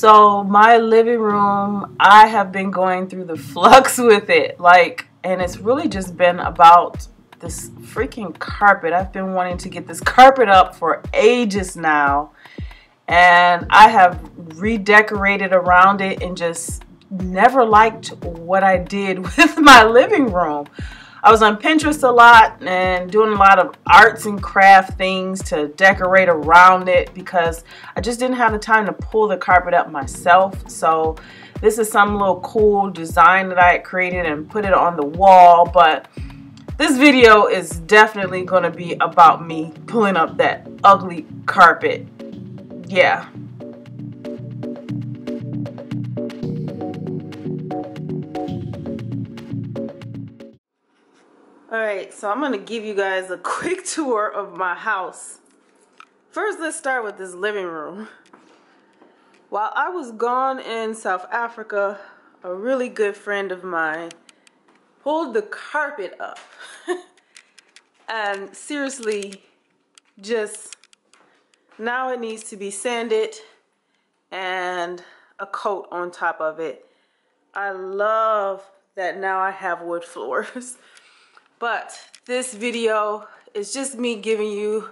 So my living room, I have been going through the flux with it, and it's really just been about this freaking carpet. I've been wanting to get this carpet up for ages now, and I have redecorated around it and just never liked what I did with my living room. I was on Pinterest a lot and doing a lot of arts and craft things to decorate around it because I just didn't have the time to pull the carpet up myself. So this is some little cool design that I had created and put it on the wall. But this video is definitely going to be about me pulling up that ugly carpet. Yeah. Alright, so I'm going to give you guys a quick tour of my house. First, let's start with this living room. While I was gone in South Africa, a really good friend of mine pulled the carpet up. And seriously, just now it needs to be sanded and a coat on top of it. I love that now I have wood floors. But this video is just me giving you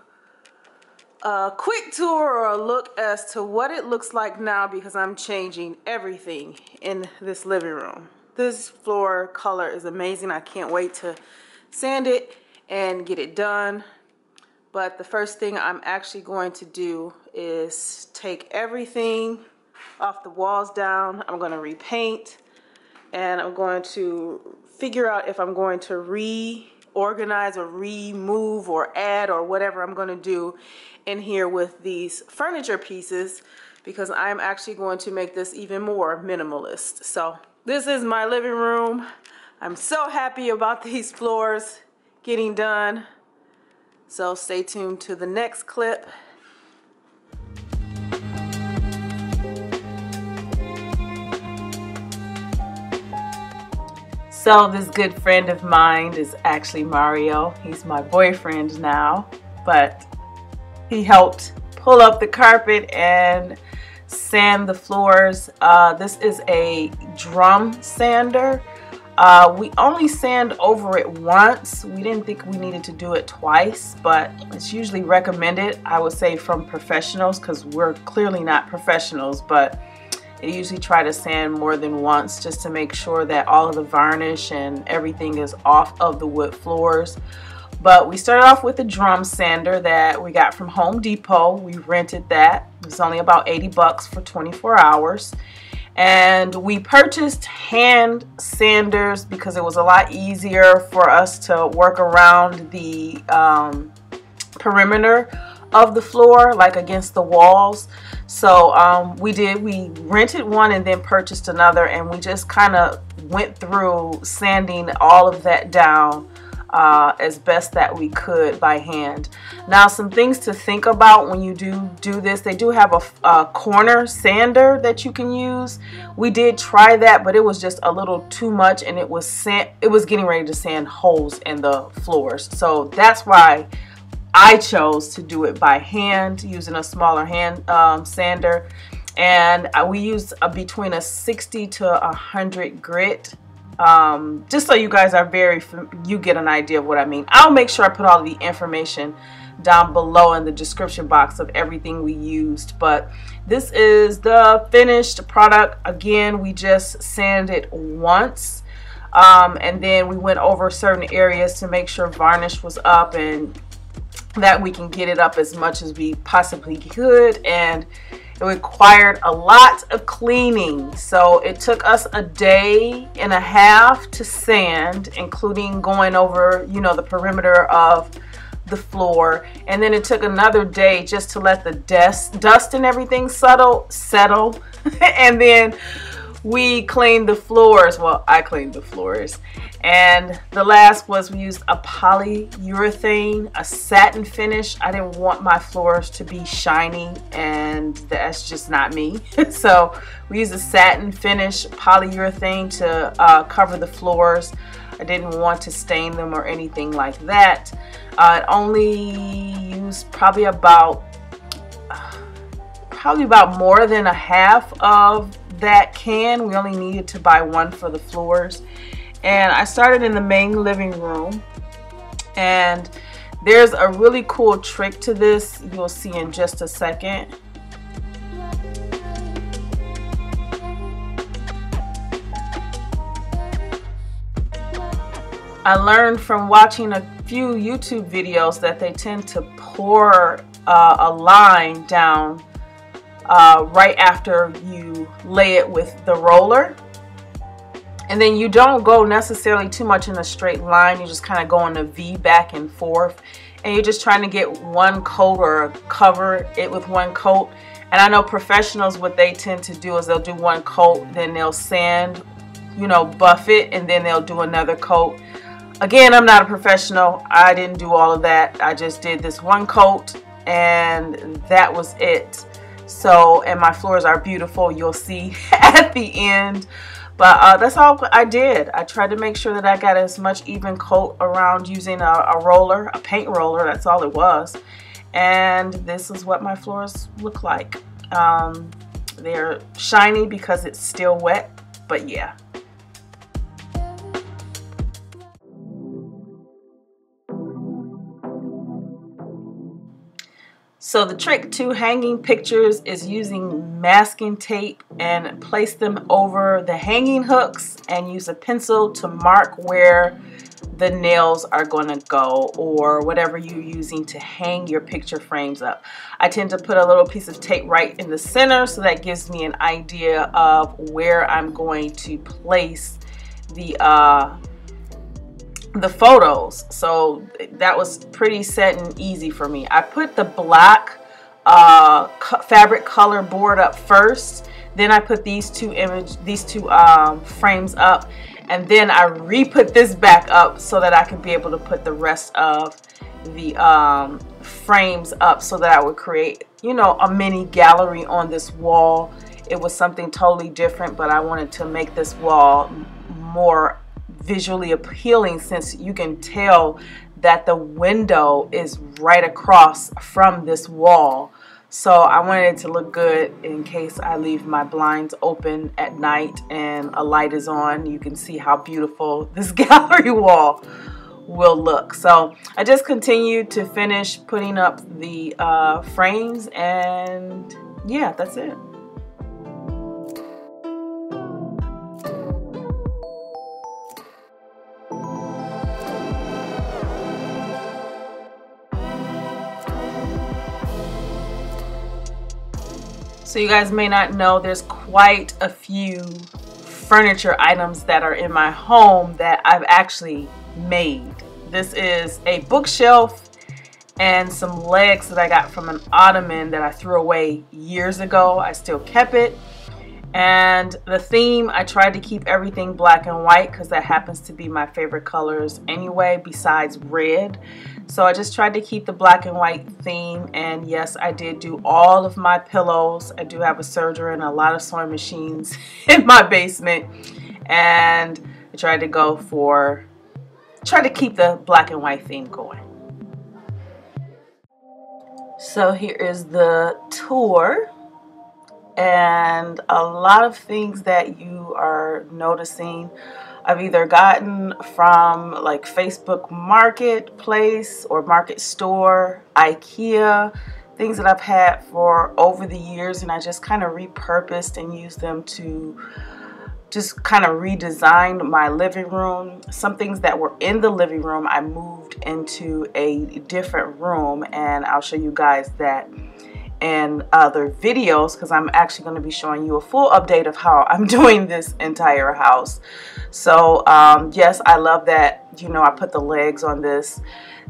a quick tour or a look as to what it looks like now because I'm changing everything in this living room. This floor color is amazing. I can't wait to sand it and get it done. But the first thing I'm actually going to do is take everything off the walls down. I'm going to repaint, and I'm going to figure out if I'm going to reorganize or remove or add or whatever I'm going to do in here with these furniture pieces, because I'm actually going to make this even more minimalist. So this is my living room. I'm so happy about these floors getting done. So stay tuned to the next clip. So this good friend of mine is actually Mario. He's my boyfriend now, but he helped pull up the carpet and sand the floors. This is a drum sander. We only sand over it once. We didn't think we needed to do it twice, but it's usually recommended, I would say, from professionals, because we're clearly not professionals, but I usually try to sand more than once just to make sure that all of the varnish and everything is off of the wood floors. But we started off with a drum sander that we got from Home Depot. We rented that. It was only about 80 bucks for 24 hours. And we purchased hand sanders because it was a lot easier for us to work around the perimeter of the floor, like against the walls. So we rented one and then purchased another, and we just kind of went through sanding all of that down as best that we could by hand. Now, some things to think about when you do this: they do have a corner sander that you can use. We did try that, but it was just a little too much, and it was getting ready to sand holes in the floors. So that's why I chose to do it by hand using a smaller hand sander, and we used between a 60 to 100 grit. Just so you guys are you get an idea of what I mean. I'll make sure I put all the information down below in the description box of everything we used. But this is the finished product. Again, we just sanded once, and then we went over certain areas to make sure varnish was up and that we can get it up as much as we possibly could. And it required a lot of cleaning, so it took us a day and a half to sand, including going over, you know, the perimeter of the floor, and then it took another day just to let the dust and everything settle and then we cleaned the floors. Well, I cleaned the floors. And the last was we used a polyurethane, a satin finish. I didn't want my floors to be shiny, and that's just not me. So we used a satin finish polyurethane to cover the floors. I didn't want to stain them or anything like that. It only used probably about probably about more than a half of that can. We only needed to buy one for the floors. And I started in the main living room, and there's a really cool trick to this you'll see in just a second. I learned from watching a few YouTube videos that they tend to pour a line down right after you lay it with the roller. And then you don't go necessarily too much in a straight line. You just kind of go in a V back and forth. And you're just trying to get one coat or cover it with one coat. And I know professionals, what they tend to do is they'll do one coat, then they'll sand, you know, buff it, and then they'll do another coat. Again, I'm not a professional. I didn't do all of that. I just did this one coat, and that was it. So, and my floors are beautiful. You'll see at the end. But that's all I did. I tried to make sure that I got as much even coat around using a roller, a paint roller. That's all it was. And this is what my floors look like. They're shiny because it's still wet, but yeah. So the trick to hanging pictures is using masking tape and place them over the hanging hooks and use a pencil to mark where the nails are going to go, or whatever you're using to hang your picture frames up. I tend to put a little piece of tape right in the center, so that gives me an idea of where I'm going to place the photos. So that was pretty set and easy for me. I put the black fabric color board up first, then I put these two frames up, and then I re-put this back up so that I could be able to put the rest of the frames up, so that I would create, you know, a mini gallery on this wall. It was something totally different, but I wanted to make this wall more visually appealing, since you can tell that the window is right across from this wall. So I wanted it to look good in case I leave my blinds open at night and a light is on. You can see how beautiful this gallery wall will look. So I just continued to finish putting up the frames, and yeah, that's it. So you guys may not know, there's quite a few furniture items that are in my home that I've actually made. This is a bookshelf and some legs that I got from an ottoman that I threw away years ago. I still kept it. And the theme, I tried to keep everything black and white because that happens to be my favorite colors anyway, besides red. So I just tried to keep the black and white theme. And yes, I did do all of my pillows. I do have a serger and a lot of sewing machines in my basement. And I tried to keep the black and white theme going. So here is the tour. And a lot of things that you are noticing, I've either gotten from like Facebook Marketplace or Market Store, IKEA, things that I've had for over the years, and I just kind of repurposed and used them to just kind of redesign my living room. Some things that were in the living room, I moved into a different room, and I'll show you guys that and other videos, because I'm actually going to be showing you a full update of how I'm doing this entire house. So yes, I love that, you know, I put the legs on this.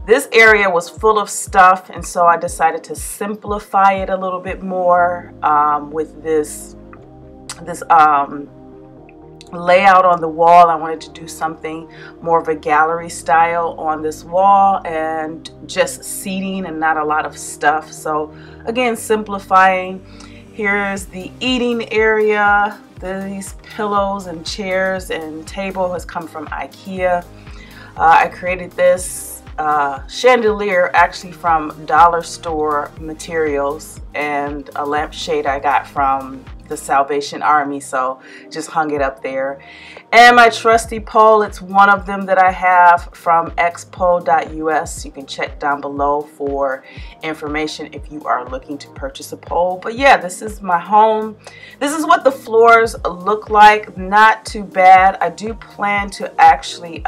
This area was full of stuff, and so I decided to simplify it a little bit more with this layout on the wall. I wanted to do something more of a gallery style on this wall, and just seating and not a lot of stuff. So again, simplifying. Here's the eating area. These pillows and chairs and table has come from IKEA. I created this chandelier actually from dollar store materials, and a lampshade I got from the Salvation Army, so just hung it up there. And my trusty pole, it's one of them that I have from expo.us. You can check down below for information if you are looking to purchase a pole. But yeah, this is my home. This is what the floors look like. Not too bad. I do plan to actually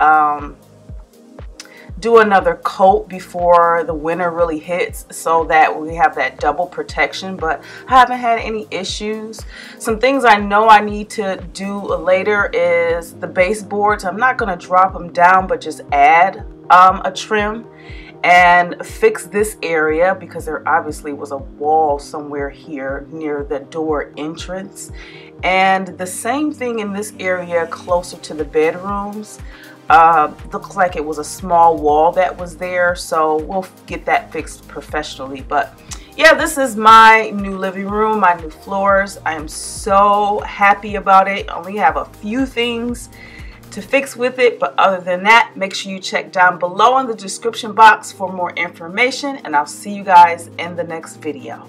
do another coat before the winter really hits, so that we have that double protection, but I haven't had any issues. Some things I know I need to do later is the baseboards. I'm not going to drop them down, but just add a trim and fix this area, because there obviously was a wall somewhere here near the door entrance, and the same thing in this area closer to the bedrooms. Looks like it was a small wall that was there, so we'll get that fixed professionally. But yeah, this is my new living room, my new floors. I am so happy about it. I only have a few things to fix with it, but other than that, make sure you check down below in the description box for more information, and I'll see you guys in the next video.